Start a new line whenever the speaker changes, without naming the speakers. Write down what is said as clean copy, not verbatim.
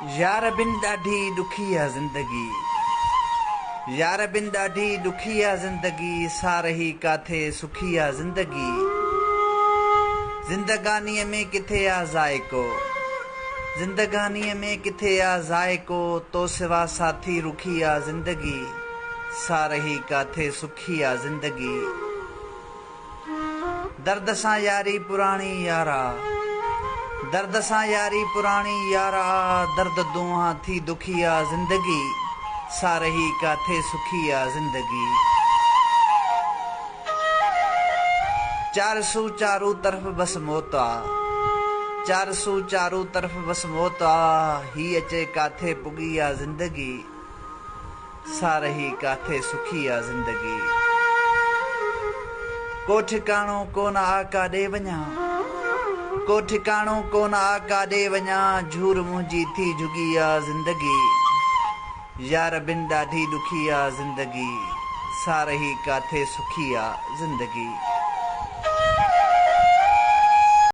यार बिन ॾाढी ॾुखी आहे ज़िंदगी, यार बिन ॾाढी ॾुखी आहे ज़िंदगी, सारही काथे सुखी आहे ज़िंदगी। ज़िंदगानीअ में किथे आहे ज़ाइको, ज़िंदगानीअ में किथे आहे ज़ाइको, तो सिवा साथी रुखी आहे ज़िंदगी, सारही काथे सुखी आहे ज़िंदगी। दर्द सां यारी पुराणी यारा, दर्द सां यारी पुराणी यारा, दर्द दुआ थी दुखी आहे ज़िंदगी, सारही काथे सुखी आहे ज़िंदगी। चारसू चारू तरफ बस मौत आ, चारसू चारू तरफ बस मौत आ, ही अचे काथे पुगी आहे ज़िंदगी, सारही काथे सुखी आहे ज़िंदगी। को ठिकाणो कोन आ काॾे वञा, को ठिकाणो कोन आ काॾे वञा, झूर मुंहिंजी थी झुगी आहे ज़िंदगी। यार बिन ॾाढी ॾुखी आहे ज़िंदगी, सारही काथे सुखी आहे ज़िंदगी।